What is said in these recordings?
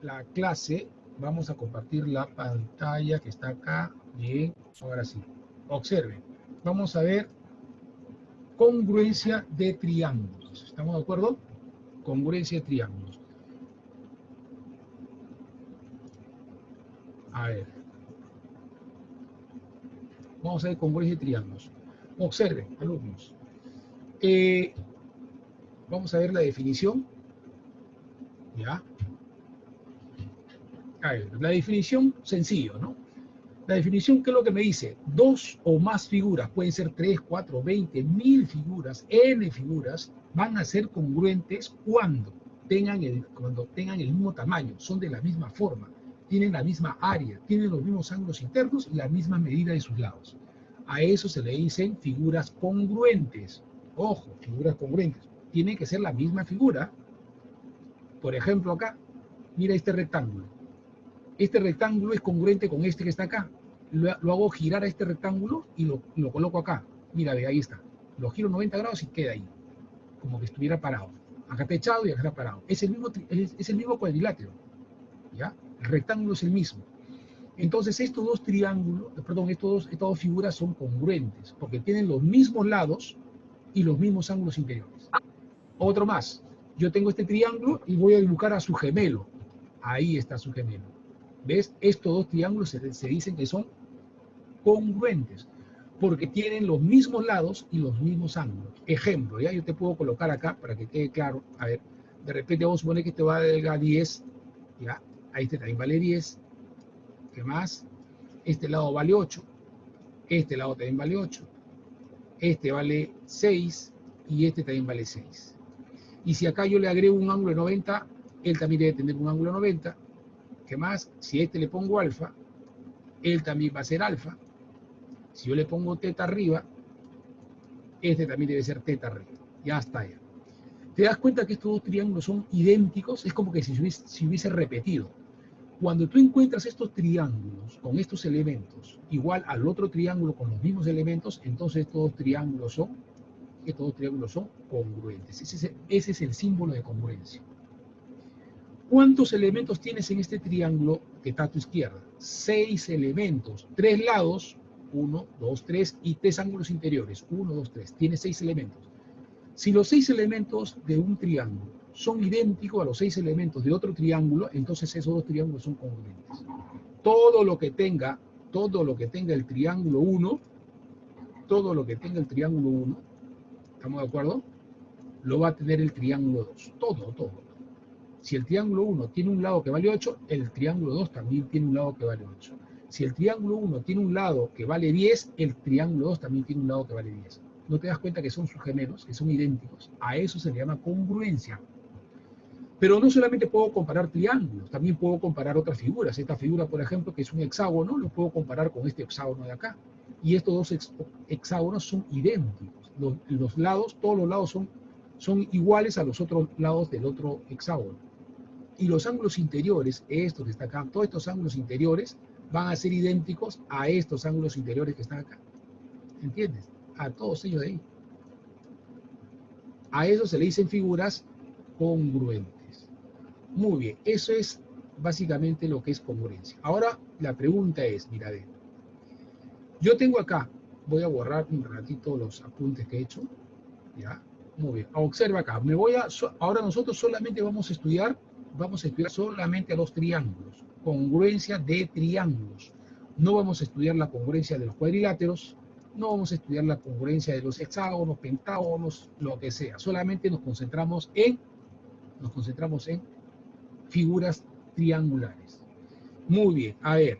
la clase. Vamos a compartir la pantalla que está acá. Bien, ahora sí. Observen. Vamos a ver congruencia de triángulos. ¿Estamos de acuerdo? Congruencia de triángulos. A ver. Vamos a ver congruencia de triángulos. Observen, alumnos. Vamos a ver la definición. ¿Ya? A ver, la definición, sencillo, ¿no? La definición, ¿qué es lo que me dice? Dos o más figuras, pueden ser 3, 4, 20, 1000 figuras, n figuras, van a ser congruentes cuando tengan el mismo tamaño, son de la misma forma, tienen la misma área, tienen los mismos ángulos internos y la misma medida de sus lados. A eso se le dicen figuras congruentes. Ojo, figuras congruentes. Tiene que ser la misma figura. Por ejemplo, acá, mira este rectángulo. Este rectángulo es congruente con este que está acá. Lo hago girar a este rectángulo y lo coloco acá. Mira, ve, ahí está. Lo giro 90 grados y queda ahí. Como que estuviera parado. Acá está echado y acá está parado. Es el mismo cuadrilátero. ¿Ya? El rectángulo es el mismo. Entonces estos dos triángulos, perdón, estas dos figuras son congruentes, porque tienen los mismos lados y los mismos ángulos interiores. Otro más. Yo tengo este triángulo y voy a dibujar a su gemelo. Ahí está su gemelo. ¿Ves? Estos dos triángulos se dicen que son congruentes, porque tienen los mismos lados y los mismos ángulos. Ejemplo, ya yo te puedo colocar acá para que quede claro. A ver, de repente vamos a suponer que este vale a 10, ya, ahí este también vale 10. ¿Qué más? Este lado vale 8, este lado también vale 8, este vale 6 y este también vale 6. Y si acá yo le agrego un ángulo de 90, él también debe tener un ángulo de 90. ¿Qué más? Si a este le pongo alfa, él también va a ser alfa. Si yo le pongo teta arriba, este también debe ser teta arriba. Ya está ya. ¿Te das cuenta que estos dos triángulos son idénticos? Es como que si hubiese repetido. Cuando tú encuentras estos triángulos con estos elementos igual al otro triángulo con los mismos elementos, entonces estos dos triángulos son congruentes. Ese es el símbolo de congruencia. ¿Cuántos elementos tienes en este triángulo que está a tu izquierda? 6 elementos, 3 lados, 1, 2, 3, y 3 ángulos interiores, 1, 2, 3. Tienes 6 elementos. Si los 6 elementos de un triángulo son idénticos a los 6 elementos de otro triángulo, entonces esos dos triángulos son congruentes. Todo lo que tenga el triángulo 1, ¿estamos de acuerdo? Lo va a tener el triángulo 2. Todo. Si el triángulo 1 tiene un lado que vale 8, el triángulo 2 también tiene un lado que vale 8. Si el triángulo 1 tiene un lado que vale 10, el triángulo 2 también tiene un lado que vale 10. ¿No te das cuenta que son sus gemelos, que son idénticos? A eso se le llama congruencia. Pero no solamente puedo comparar triángulos, también puedo comparar otras figuras. Esta figura, por ejemplo, que es un hexágono, lo puedo comparar con este hexágono de acá. Y estos dos hexágonos son idénticos. Los lados, todos los lados son iguales a los otros lados del otro hexágono. Y los ángulos interiores, estos que están acá, todos estos ángulos interiores van a ser idénticos a estos ángulos interiores que están acá. ¿Entiendes? A todos ellos de ahí. A eso se le dicen figuras congruentes. Muy bien, eso es básicamente lo que es congruencia. Ahora la pregunta es, mira, yo tengo acá, voy a borrar un ratito los apuntes que he hecho, ¿ya? Muy bien, observa acá, ahora nosotros solamente vamos a estudiar solamente a los triángulos, congruencia de triángulos. No vamos a estudiar la congruencia de los cuadriláteros, no vamos a estudiar la congruencia de los hexágonos, pentágonos, lo que sea. Solamente nos concentramos en figuras triangulares. Muy bien, a ver.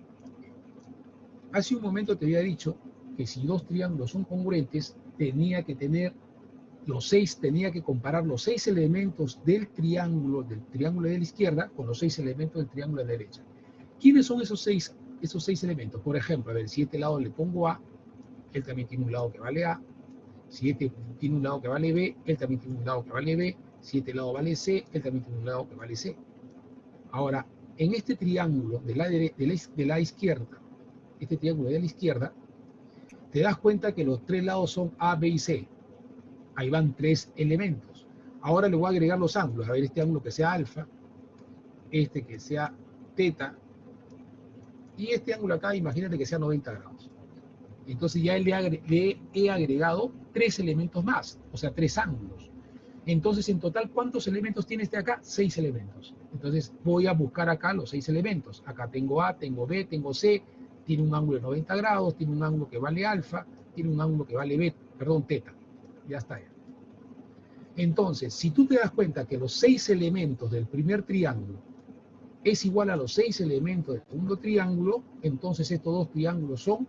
Hace un momento te había dicho que si dos triángulos son congruentes, tenía que comparar los 6 elementos del triángulo de la izquierda con los 6 elementos del triángulo de la derecha. ¿Quiénes son esos seis elementos? Por ejemplo, a ver, si este lado le pongo A, él también tiene un lado que vale A. Si este tiene un lado que vale B, él también tiene un lado que vale B. Si este lado vale C, él también tiene un lado que vale C. Ahora, en este triángulo de la izquierda, este triángulo de la izquierda, te das cuenta que los 3 lados son A, B y C. Ahí van 3 elementos. Ahora le voy a agregar los ángulos. A ver, este ángulo que sea alfa, este que sea teta, y este ángulo acá, imagínate que sea 90 grados. Entonces ya le he agregado 3 elementos más, o sea, 3 ángulos. Entonces, en total, ¿cuántos elementos tiene este acá? 6 elementos. Entonces, voy a buscar acá los 6 elementos. Acá tengo A, tengo B, tengo C, tiene un ángulo de 90 grados, tiene un ángulo que vale alfa, tiene un ángulo que vale beta, perdón, teta. Ya está. Ya. Entonces, si tú te das cuenta que los 6 elementos del primer triángulo es igual a los 6 elementos del segundo triángulo, entonces estos dos triángulos son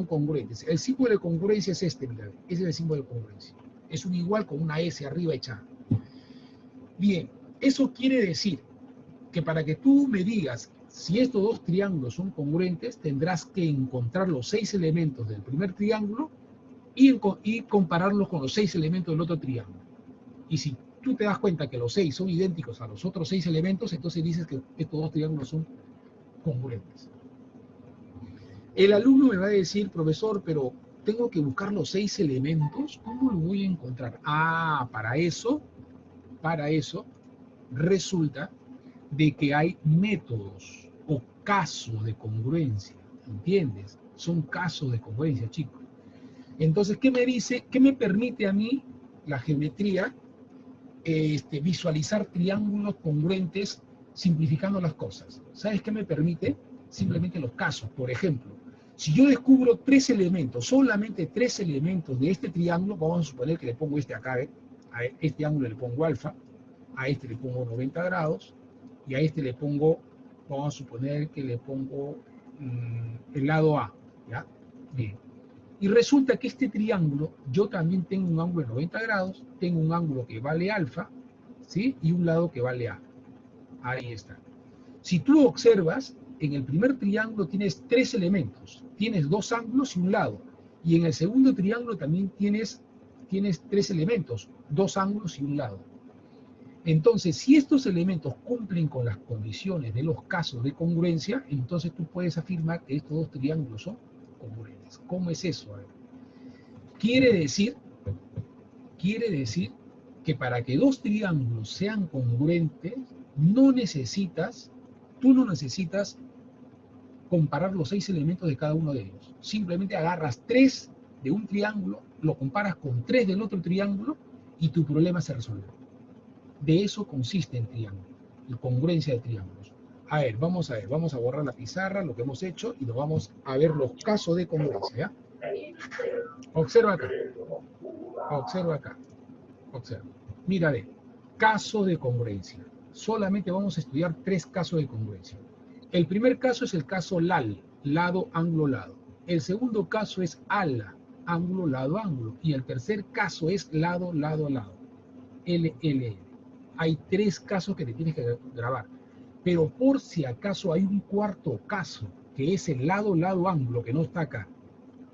congruentes. El símbolo de congruencia es este, mira, ese es el símbolo de congruencia. Es un igual con una S arriba echada. Bien, eso quiere decir que para que tú me digas si estos dos triángulos son congruentes, tendrás que encontrar los 6 elementos del primer triángulo y compararlos con los 6 elementos del otro triángulo. Y si tú te das cuenta que los 6 son idénticos a los otros 6 elementos, entonces dices que estos dos triángulos son congruentes. El alumno me va a decir, profesor, pero tengo que buscar los 6 elementos, ¿cómo lo voy a encontrar? Ah, para eso resulta de que hay métodos o casos de congruencia, ¿entiendes? Son casos de congruencia, chicos. Entonces, ¿qué me dice? ¿Qué me permite a mí la geometría visualizar triángulos congruentes simplificando las cosas? ¿Sabes qué me permite? Simplemente los casos. Por ejemplo, si yo descubro 3 elementos, solamente 3 elementos de este triángulo, vamos a suponer que le pongo este acá, a este ángulo le pongo alfa, a este le pongo 90 grados, y a este le pongo, vamos a suponer que le pongo el lado A, ¿ya? Bien. Y resulta que este triángulo, yo también tengo un ángulo de 90 grados, tengo un ángulo que vale alfa, ¿sí? Y un lado que vale A. Ahí está. Si tú observas, en el primer triángulo tienes 3 elementos, tienes 2 ángulos y un lado. Y en el segundo triángulo también tienes 3 elementos, 2 ángulos y un lado. Entonces, si estos elementos cumplen con las condiciones de los casos de congruencia, entonces tú puedes afirmar que estos dos triángulos son congruentes. ¿Cómo es eso? A ver. Quiere decir que para que dos triángulos sean congruentes, tú no necesitas comparar los 6 elementos de cada uno de ellos. Simplemente agarras 3 de un triángulo, lo comparas con 3 del otro triángulo y tu problema se resuelve. De eso consiste el triángulo, la congruencia de triángulos. A ver, vamos a borrar la pizarra, lo que hemos hecho, y nos vamos a ver los casos de congruencia, ¿ya? Observa acá, observa. Mira, ve, caso de congruencia. Solamente vamos a estudiar 3 casos de congruencia. El primer caso es el caso LAL, lado, ángulo, lado. El segundo caso es ALA, ángulo, lado, ángulo. Y el tercer caso es lado, lado, lado, LLL. Hay 3 casos que te tienes que grabar. Pero por si acaso hay un cuarto caso, que es el lado, lado, ángulo, que no está acá.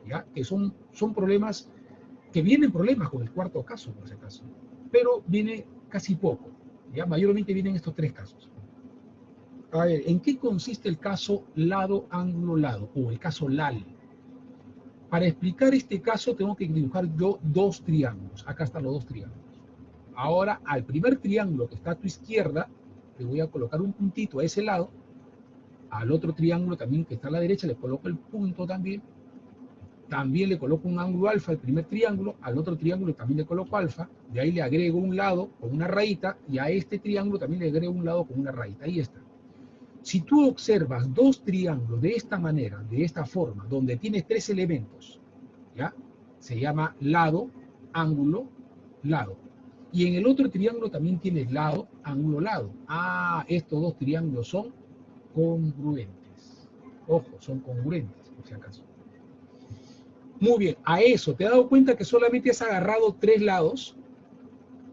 ¿Ya? Que son problemas, que vienen problemas con el cuarto caso, por si acaso. Pero viene casi poco. ¿Ya? Mayormente vienen estos 3 casos. A ver, ¿en qué consiste el caso lado, ángulo, lado? O el caso LAL. Para explicar este caso tengo que dibujar yo 2 triángulos. Acá están los 2 triángulos. Ahora, al primer triángulo que está a tu izquierda, le voy a colocar un puntito a ese lado. Al otro triángulo también que está a la derecha, le coloco el punto también. También le coloco un ángulo alfa al primer triángulo. Al otro triángulo también le coloco alfa. De ahí le agrego un lado con una rayita. Y a este triángulo también le agrego un lado con una rayita. Ahí está. Si tú observas 2 triángulos de esta manera, de esta forma, donde tienes 3 elementos, ¿ya? Se llama lado, ángulo, lado. Y en el otro triángulo también tienes lado, ángulo, lado. Ah, estos 2 triángulos son congruentes. Ojo, son congruentes, por si acaso. Muy bien, a eso, ¿te has dado cuenta que solamente has agarrado 3 lados,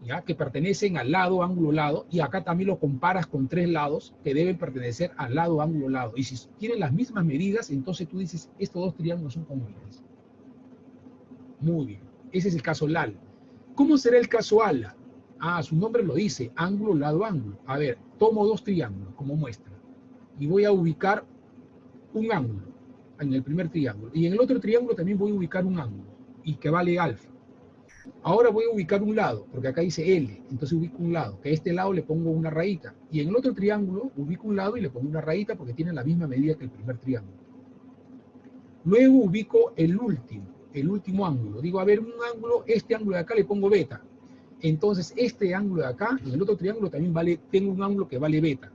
¿ya? Que pertenecen al lado, ángulo, lado, y acá también lo comparas con 3 lados que deben pertenecer al lado, ángulo, lado. Y si tienen las mismas medidas, entonces tú dices, estos 2 triángulos son congruentes. Muy bien, ese es el caso LAL. ¿Cómo será el caso ALA? Ah, su nombre lo dice, ángulo, lado, ángulo. A ver, tomo 2 triángulos como muestra y voy a ubicar un ángulo en el primer triángulo. Y en el otro triángulo también voy a ubicar un ángulo y que vale alfa. Ahora voy a ubicar un lado, porque acá dice L, entonces ubico un lado, que a este lado le pongo una rayita, y en el otro triángulo ubico un lado y le pongo una rayita porque tiene la misma medida que el primer triángulo. Luego ubico el último ángulo. Digo, a ver, un ángulo, este ángulo de acá le pongo beta. Entonces, este ángulo de acá, en el otro triángulo también vale, tengo un ángulo que vale beta.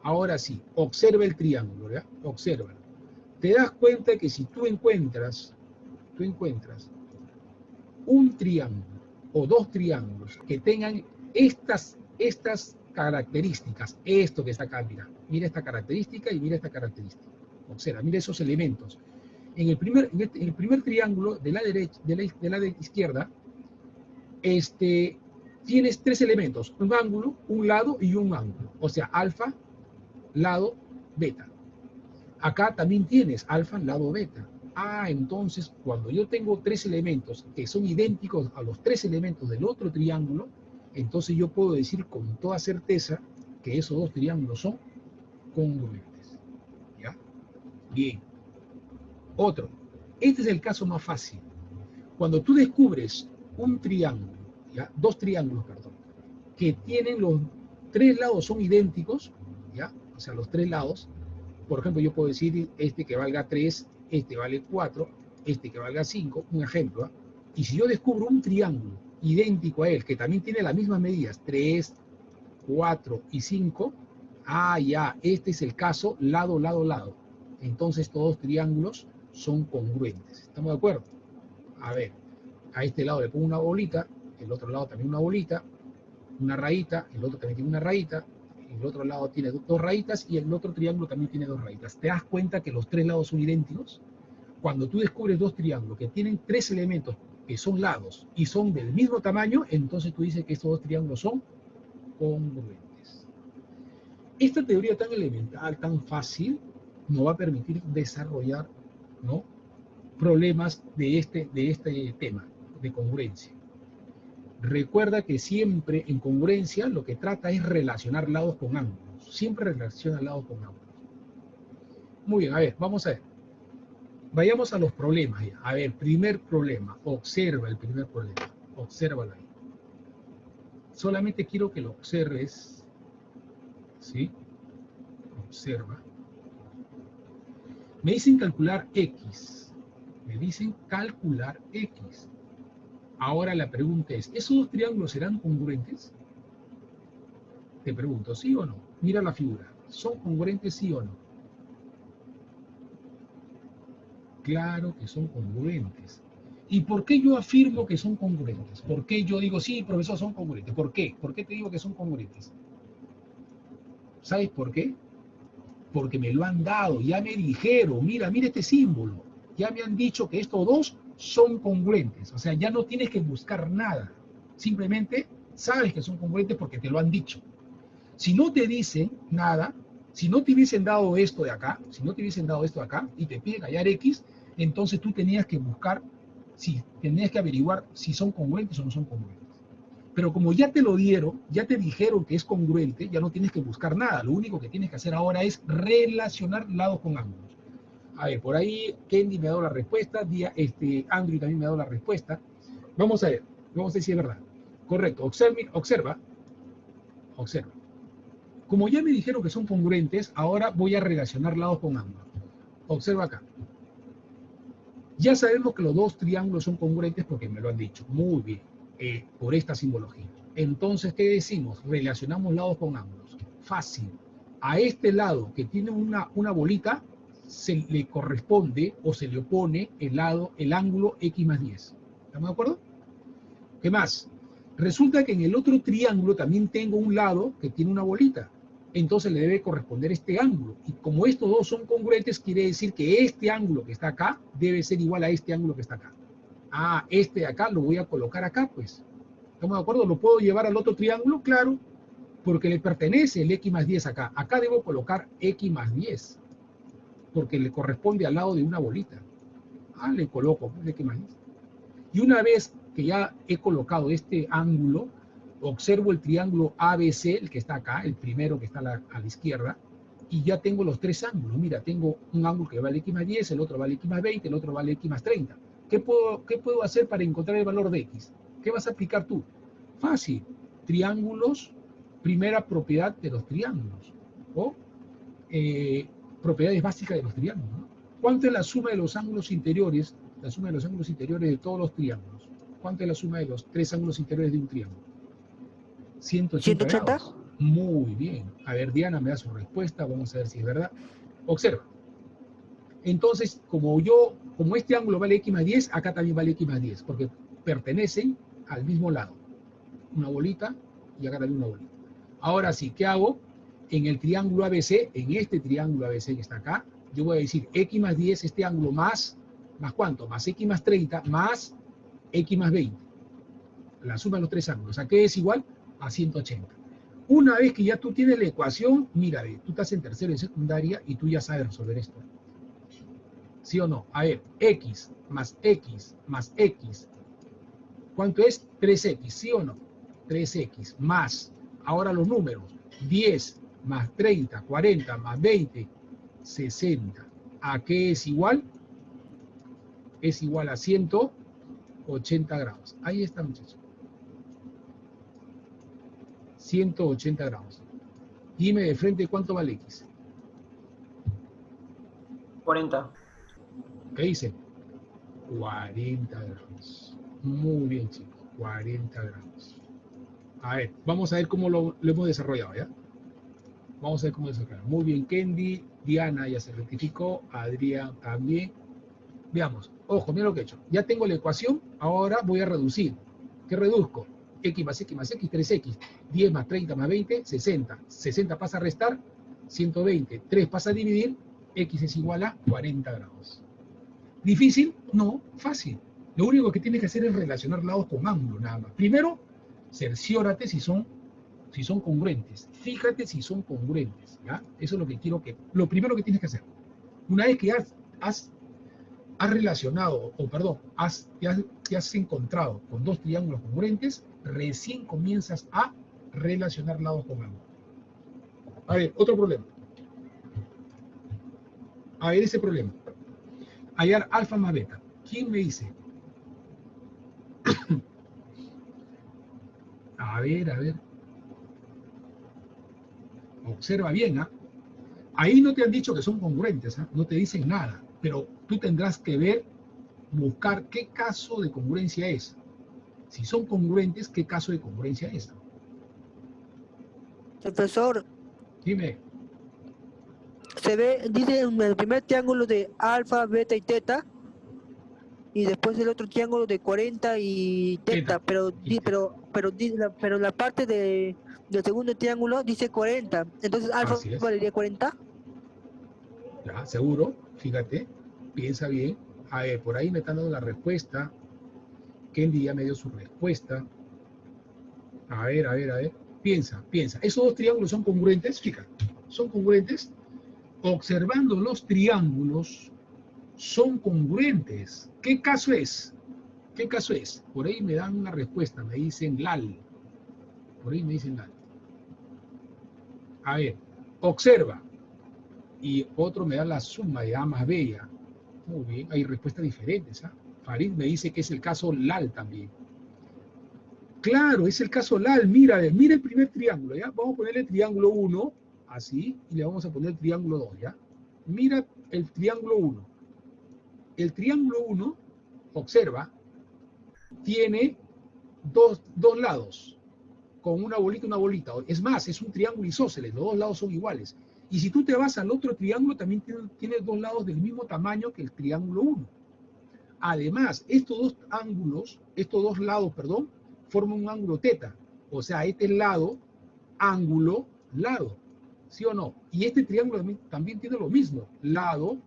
Ahora sí, observa el triángulo, ¿ya? Observa. Te das cuenta que si tú encuentras un triángulo o dos triángulos que tengan estas características, esto que está acá, mira esta característica y mira esta característica. Observa, mira esos elementos. En el primer triángulo de la derecha, de la izquierda, tienes tres elementos, un ángulo, un lado y un ángulo. O sea, alfa, lado, beta. Acá también tienes alfa, lado, beta. Ah, entonces, cuando yo tengo tres elementos que son idénticos a los tres elementos del otro triángulo, entonces yo puedo decir con toda certeza que esos dos triángulos son congruentes. ¿Ya? Bien. Otro. Este es el caso más fácil. Cuando tú descubres un triángulo, ¿ya? Dos triángulos, perdón, que tienen los tres lados son idénticos, ¿ya? O sea, los tres lados. Por ejemplo, yo puedo decir este que valga 3, este vale 4, este que valga 5, un ejemplo. ¿eh? Y si yo descubro un triángulo idéntico a él, que también tiene las mismas medidas, 3, 4 y 5, ah, ya, este es el caso lado, lado, lado. Entonces, estos dos triángulos son congruentes. ¿Estamos de acuerdo? A ver, a este lado le pongo una bolita, el otro lado también una bolita, una rayita, el otro también tiene una rayita, el otro lado tiene dos rayitas y el otro triángulo también tiene dos rayitas. ¿Te das cuenta que los tres lados son idénticos? Cuando tú descubres dos triángulos que tienen tres elementos que son lados y son del mismo tamaño, entonces tú dices que estos dos triángulos son congruentes. Esta teoría tan elemental, tan fácil, nos va a permitir desarrollar, ¿no?, problemas de este tema, de congruencia. Recuerda que siempre en congruencia lo que trata es relacionar lados con ángulos. Siempre relaciona lados con ángulos. Muy bien, a ver, vamos a ver. Vayamos a los problemas ya. A ver, primer problema. Observa el primer problema. Obsérvalo ahí. Solamente quiero que lo observes. ¿Sí? Observa. Me dicen calcular X. Me dicen calcular X. Ahora la pregunta es, ¿esos dos triángulos serán congruentes? Te pregunto, ¿sí o no? Mira la figura. ¿Son congruentes, sí o no? Claro que son congruentes. ¿Y por qué yo afirmo que son congruentes? ¿Por qué yo digo, sí, profesor, son congruentes? ¿Por qué? ¿Por qué te digo que son congruentes? ¿Sabes por qué? Porque me lo han dado, ya me dijeron, mira este símbolo. Ya me han dicho que estos dos son congruentes. O sea, ya no tienes que buscar nada. Simplemente sabes que son congruentes porque te lo han dicho. Si no te dicen nada, si no te hubiesen dado esto de acá, y te piden hallar X, entonces tú tenías que buscar, tenías que averiguar si son congruentes o no son congruentes. Pero como ya te lo dieron, ya te dijeron que es congruente, ya no tienes que buscar nada. Lo único que tienes que hacer ahora es relacionar lados con ángulos. A ver, por ahí Kendi me ha dado la respuesta, Andrew también me ha dado la respuesta. Vamos a ver si es verdad. Correcto, observa. Como ya me dijeron que son congruentes, ahora voy a relacionar lados con ángulos. Observa acá. Ya sabemos que los dos triángulos son congruentes porque me lo han dicho. Muy bien, por esta simbología. Entonces, ¿qué decimos? Relacionamos lados con ángulos. Fácil. A este lado que tiene una bolita, se le corresponde o se le opone el ángulo X más 10. ¿Estamos de acuerdo? ¿Qué más? Resulta que en el otro triángulo también tengo un lado que tiene una bolita. Entonces le debe corresponder este ángulo. Y como estos dos son congruentes, quiere decir que este ángulo que está acá debe ser igual a este ángulo que está acá. Ah, este de acá lo voy a colocar acá, pues. ¿Estamos de acuerdo? ¿Lo puedo llevar al otro triángulo? Claro, porque le pertenece el X más 10 acá. Acá debo colocar X más 10, porque le corresponde al lado de una bolita. Ah, le coloco X más 10. Y una vez que ya he colocado este ángulo, observo el triángulo ABC, el que está acá, el primero que está a la izquierda, y ya tengo los tres ángulos. Mira, tengo un ángulo que vale X más 10, el otro vale X más 20, el otro vale X más 30. ¿Qué puedo hacer para encontrar el valor de X? ¿Qué vas a aplicar tú? Fácil. Triángulos, primera propiedad de los triángulos. O propiedades básicas de los triángulos, ¿no? ¿Cuánto es la suma de los ángulos interiores? La suma de los ángulos interiores de todos los triángulos. ¿Cuánto es la suma de los tres ángulos interiores de un triángulo? 180 180. grados. Muy bien. A ver, Diana me da su respuesta. Vamos a ver si es verdad. Observa. Entonces, como este ángulo vale x más 10, acá también vale x más 10, porque pertenecen al mismo lado. Una bolita y acá también una bolita. Ahora sí, ¿qué hago? En el triángulo ABC, en este triángulo ABC que está acá, yo voy a decir x más 10, este ángulo ¿más cuánto? Más x más 30 más x más 20. La suma de los tres ángulos. ¿A qué es igual? A 180. Una vez que ya tú tienes la ecuación, mira, tú estás en tercero y secundaria y tú ya sabes resolver esto. ¿Sí o no? A ver, x más x más x. ¿Cuánto es? 3x, ¿sí o no? 3x más, ahora los números, 10 más 30, 40 más 20, 60. ¿A qué es igual? Es igual a 180 grados. Ahí está, muchachos. 180 grados. Dime de frente cuánto vale x. 40. ¿Qué dice? 40 grados. Muy bien, chicos. 40 grados. A ver, vamos a ver cómo lo hemos desarrollado, ¿ya? Vamos a ver cómo desarrollamos. Muy bien, Kendi. Diana ya se rectificó. Adrián también. Veamos. Ojo, mira lo que he hecho. Ya tengo la ecuación. Ahora voy a reducir. ¿Qué reduzco? X más X más X, 3X. 10 más 30 más 20, 60. 60 pasa a restar, 120. 3 pasa a dividir, X es igual a 40 grados. ¿Difícil? No, fácil. Lo único que tienes que hacer es relacionar lados con ángulo, nada más. Primero, cerciórate si son congruentes. Fíjate si son congruentes, ¿ya? Eso es lo que quiero lo primero que tienes que hacer. Una vez que has relacionado, te has encontrado con dos triángulos congruentes, recién comienzas a relacionar lados con ángulo. A ver, otro problema. A ver, ese problema. Hallar alfa más beta. ¿Quién me dice? A ver. Observa bien, ¿ah? Ahí no te han dicho que son congruentes, ¿ah? No te dicen nada, pero tú tendrás que buscar qué caso de congruencia es. Si son congruentes, ¿qué caso de congruencia es? Profesor, Dime. se ve, dice en el primer triángulo de alfa, beta y teta, y después el otro triángulo de 40 y teta, pero la parte del segundo triángulo dice 40, entonces alfa Así es. valería 40. Ya, seguro. Fíjate. Piensa bien. A ver, por ahí me están dando la respuesta. Kendi ya me dio su respuesta. A ver. Piensa. ¿Esos dos triángulos son congruentes? Fíjate. ¿Son congruentes? Observando los triángulos, son congruentes. ¿Qué caso es? Por ahí me dan una respuesta. Me dicen LAL. A ver. Observa. Y otro me da la suma de A más B. Muy bien. Hay respuestas diferentes. Farid me dice que es el caso LAL también. Claro, es el caso LAL. Mira el primer triángulo, ¿ya? Vamos a ponerle triángulo 1, así, y le vamos a poner triángulo 2, ¿ya? Mira el triángulo 1. El triángulo 1, observa, tiene dos lados, con una bolita. Es más, es un triángulo isósceles, los dos lados son iguales. Y si tú te vas al otro triángulo, también tiene dos lados del mismo tamaño que el triángulo 1. Además, estos dos lados, forman un ángulo teta. O sea, este es lado, ángulo, lado. ¿Sí o no? Y este triángulo también tiene lo mismo. Lado,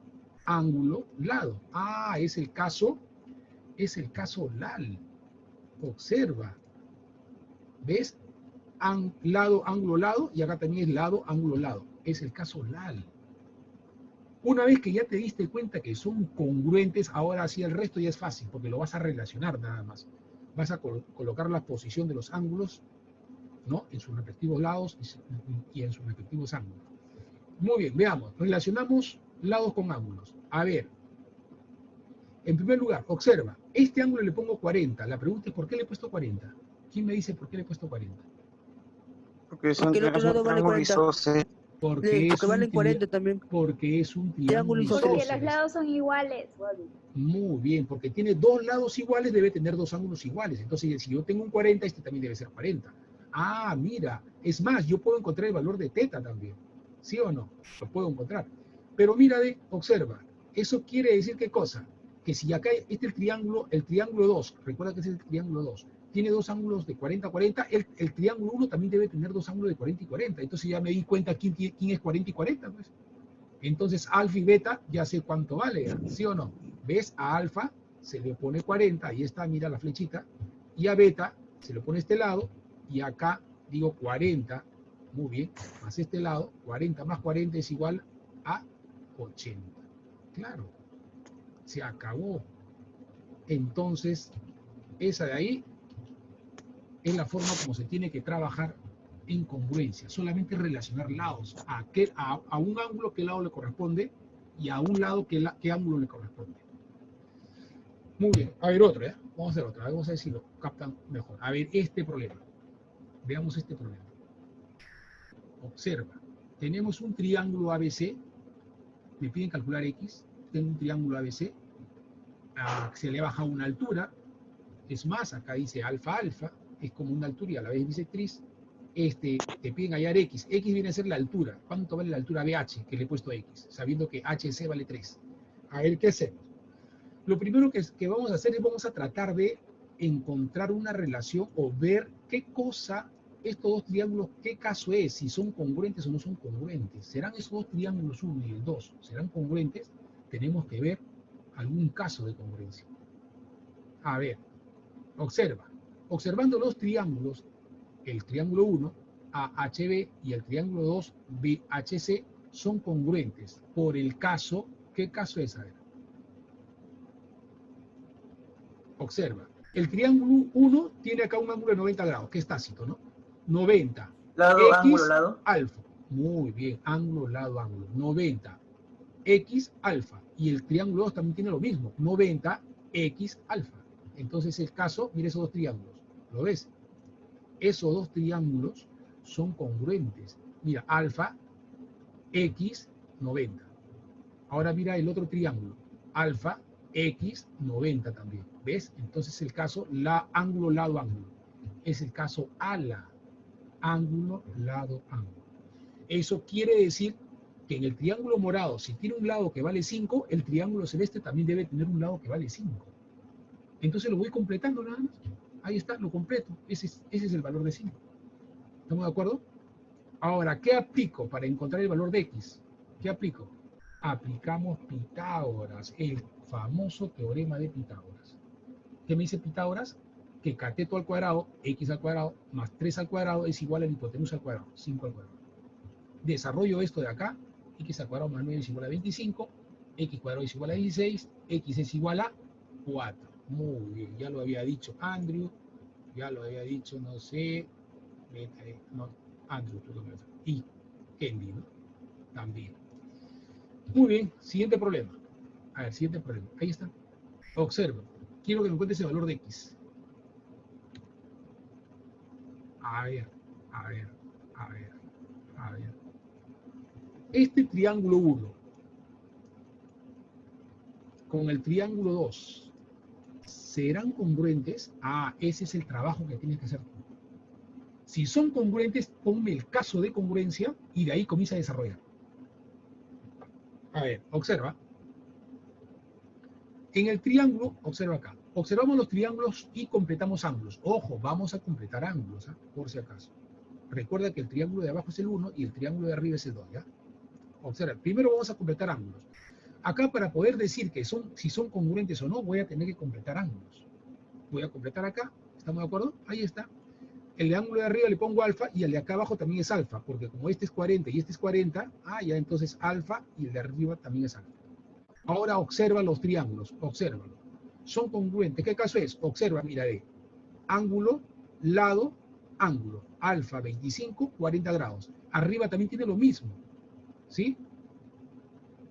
ángulo, lado. Ah, es el caso LAL. Observa. ¿Ves? Lado, ángulo, lado. Y acá también es lado, ángulo, lado. Es el caso LAL. Una vez que ya te diste cuenta que son congruentes, ahora sí el resto ya es fácil, porque lo vas a relacionar nada más. Vas a colocar la posición de los ángulos, ¿no? En sus respectivos lados y en sus respectivos ángulos. Muy bien, veamos. Relacionamos lados con ángulos. A ver, En primer lugar, observa, este ángulo le pongo 40. La pregunta es, ¿por qué le he puesto 40? ¿Quién me dice por qué le he puesto 40? Porque Porque el otro lado vale 40. Porque valen 40 también. Porque es un Triángulo triángulo isósceles. Porque los lados son iguales. Muy bien, porque tiene dos lados iguales, debe tener dos ángulos iguales. Entonces, si yo tengo un 40, este también debe ser 40. Ah, mira, es más, yo puedo encontrar el valor de teta también. ¿Sí o no? Lo puedo encontrar. Pero mira, observa, eso quiere decir ¿qué cosa? Que si acá este es el triángulo 2, recuerda que es el triángulo 2, tiene dos ángulos de 40 a 40, el triángulo 1 también debe tener dos ángulos de 40 y 40. Entonces ya me di cuenta quién es 40 y 40, pues. Entonces alfa y beta ya sé cuánto vale, ¿sí o no? ¿Ves? A alfa se le pone 40, ahí está, mira la flechita, y a beta se le pone este lado, y acá digo 40, muy bien, más este lado, 40 más 40 es igual a 80. Claro, se acabó. Entonces, esa de ahí es la forma como se tiene que trabajar en congruencia, solamente relacionar lados, a un ángulo qué lado le corresponde y a un lado qué ángulo le corresponde. Muy bien, a ver otro, ¿ya? Vamos a hacer otra, vamos a ver si lo captan mejor. A ver, este problema, veamos este problema. Observa, tenemos un triángulo ABC, me piden calcular X, tengo un triángulo ABC, se le baja una altura, es más, acá dice alfa alfa, es como una altura y a la vez bisectriz. Te piden hallar X. X viene a ser la altura. ¿Cuánto vale la altura BH que le he puesto X? Sabiendo que HC vale 3. A ver, ¿qué hacemos? Lo primero que vamos a hacer es vamos a tratar de encontrar una relación o ver qué cosa, estos dos triángulos, qué caso es, si son congruentes o no son congruentes. ¿Serán esos dos triángulos 1 y el 2? ¿Serán congruentes? Tenemos que ver algún caso de congruencia. A ver, observa. Observando los triángulos, el triángulo 1, AHB, y el triángulo 2, BHC, son congruentes por el caso. ¿Qué caso es? A ver. Observa. El triángulo 1 tiene acá un ángulo de 90 grados, que es tácito, ¿no? 90. Lado, X, ángulo, lado. alfa. Muy bien, ángulo, lado, ángulo. 90. X, alfa. Y el triángulo 2 también tiene lo mismo. 90, X, alfa. Entonces el caso, mira esos dos triángulos. ¿Lo ves? Esos dos triángulos son congruentes. Mira, alfa, X, 90. Ahora mira el otro triángulo. Alfa, X, 90 también. ¿Ves? Entonces el caso, ángulo, lado, ángulo. Es el caso ala. Ángulo, lado, ángulo. Eso quiere decir que en el triángulo morado, si tiene un lado que vale 5, el triángulo celeste también debe tener un lado que vale 5. Entonces lo voy completando nada más. Ahí está, lo completo. Ese es el valor de 5. ¿Estamos de acuerdo? Ahora, ¿qué aplico para encontrar el valor de X? ¿Qué aplico? Aplicamos Pitágoras, el famoso teorema de Pitágoras. ¿Qué me dice Pitágoras? Que cateto al cuadrado, X al cuadrado, más 3 al cuadrado es igual a la hipotenusa al cuadrado, 5 al cuadrado. Desarrollo esto de acá, X al cuadrado más 9 es igual a 25, X cuadrado es igual a 16, X es igual a 4. Muy bien, ya lo había dicho Andrew, ya lo había dicho, no sé, no, Andrew, y Henry, ¿no? También. Muy bien, siguiente problema. A ver, siguiente problema. Ahí está. Observa. Quiero que me encuentres el valor de X. A ver. Este triángulo 1 con el triángulo 2, ¿serán congruentes? Ah, ese es el trabajo que tienes que hacer tú. Si son congruentes, ponme el caso de congruencia y de ahí comienza a desarrollar. A ver, observa. En el triángulo, observa acá. Observamos los triángulos y completamos ángulos. Ojo, vamos a completar ángulos, ¿eh? Por si acaso. Recuerda que el triángulo de abajo es el 1 y el triángulo de arriba es el 2, ¿ya? Observa, primero vamos a completar ángulos. Acá para poder decir que si son congruentes o no, voy a tener que completar ángulos. Voy a completar acá, ¿estamos de acuerdo? Ahí está. El de ángulo de arriba le pongo alfa y el de acá abajo también es alfa, porque como este es 40 y este es 40, ya entonces alfa y el de arriba también es alfa. Ahora observa los triángulos, obsérvalo. Son congruentes. ¿Qué caso es? Observa, mira, ángulo, lado, ángulo. Alfa 25, 40 grados. Arriba también tiene lo mismo. ¿Sí?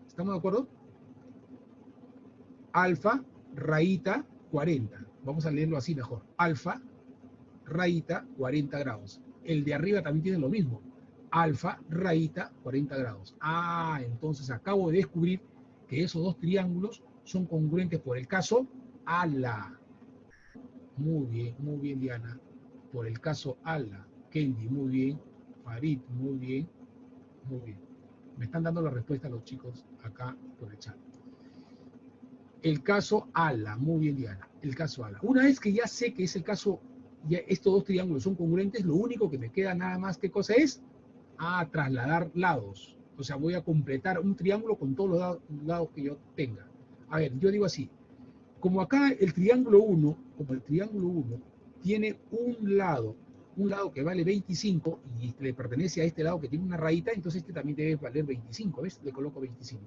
¿Estamos de acuerdo? Alfa rayita 40. Vamos a leerlo así mejor. Alfa, rayita 40 grados. El de arriba también tiene lo mismo. Alfa, rayita 40 grados. Ah, entonces acabo de descubrir que esos dos triángulos son congruentes por el caso ALA. Muy bien, Diana. Por el caso ALA. Kendi, muy bien. Farid, muy bien. Muy bien. Me están dando la respuesta los chicos acá por el chat. El caso ALA, muy bien, Diana. El caso ALA. Una vez que ya sé que es el caso, ya estos dos triángulos son congruentes, lo único que me queda nada más, ¿qué cosa es? Trasladar lados. O sea, voy a completar un triángulo con todos los lados que yo tenga. A ver, yo digo así. Como acá el triángulo 1, tiene un lado que vale 25 y le pertenece a este lado que tiene una rayita, entonces este también debe valer 25, ¿ves? Le coloco 25.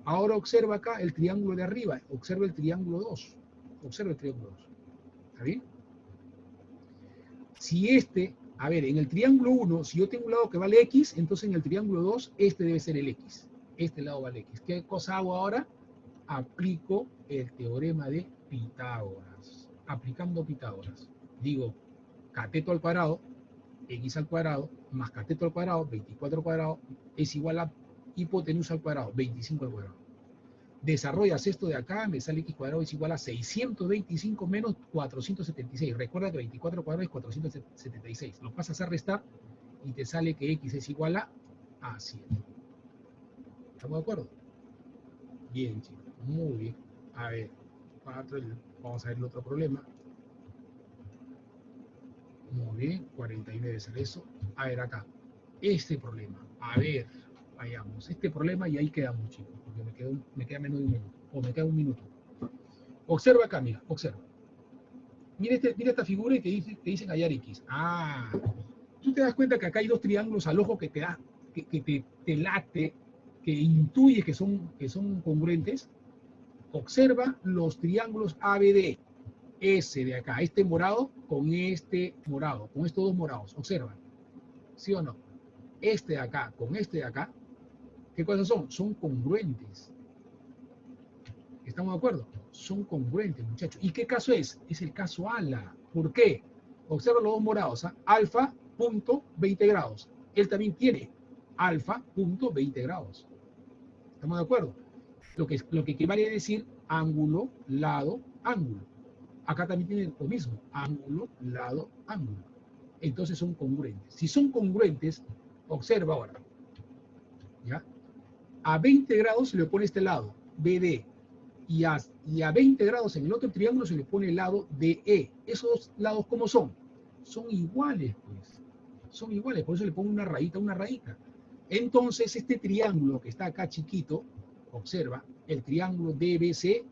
Ahora observa acá el triángulo de arriba, observa el triángulo 2. Observa el triángulo 2. ¿Está bien? Si a ver, en el triángulo 1, si yo tengo un lado que vale X, entonces en el triángulo 2, este debe ser el X. Este lado vale X. ¿Qué cosa hago ahora? Aplico el teorema de Pitágoras. Aplicando Pitágoras. Digo, cateto al cuadrado, X al cuadrado, más cateto al cuadrado, 24 al cuadrado, es igual a hipotenusa al cuadrado, 25 al cuadrado. Desarrollas esto de acá, me sale X cuadrado es igual a 625 menos 476. Recuerda que 24 al cuadrado es 476. Lo pasas a restar y te sale que X es igual a 7. ¿Estamos de acuerdo? Bien, chicos. Muy bien. A ver, vamos a ver el otro problema. Muy bien, 49 es eso. A ver acá, este problema. A ver, vayamos. Este problema y ahí quedamos, chicos, porque me queda menos de un minuto. O me queda un minuto. Observa acá, mira, observa. Mira esta figura y te dicen hallar X. Tú te das cuenta que acá hay dos triángulos al ojo que te late, que intuyes que son congruentes. Observa los triángulos ABD. Ese de acá, este morado con este morado, con estos dos morados. Observa. ¿Sí o no? Este de acá con este de acá, ¿qué cosas son? Son congruentes. ¿Estamos de acuerdo? Son congruentes, muchachos. ¿Y qué caso es? Es el caso ALA. ¿Por qué? Observa los dos morados. Alfa, punto, 20 grados. Él también tiene alfa, punto, 20 grados. ¿Estamos de acuerdo? Lo que equivale a decir ángulo, lado, ángulo. Acá también tiene lo mismo, ángulo, lado, ángulo. Entonces son congruentes. Si son congruentes, observa ahora. ¿Ya? A 20 grados se le pone este lado, BD. Y a 20 grados en el otro triángulo se le pone el lado DE. Esos dos lados, ¿cómo son? Son iguales, pues. Son iguales, por eso le pongo una rayita. Entonces, este triángulo que está acá chiquito, observa, el triángulo DBC,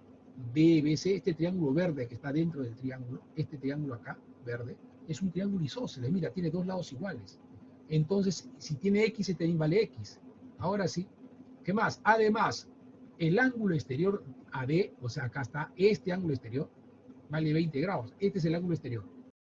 este triángulo verde que está dentro del triángulo, este triángulo acá, verde, es un triángulo isósceles, mira, tiene dos lados iguales. Entonces, si tiene X, este también vale X. Ahora sí, ¿qué más? Además, el ángulo exterior AD, o sea, acá está este ángulo exterior, vale 20 grados. Este es el ángulo exterior.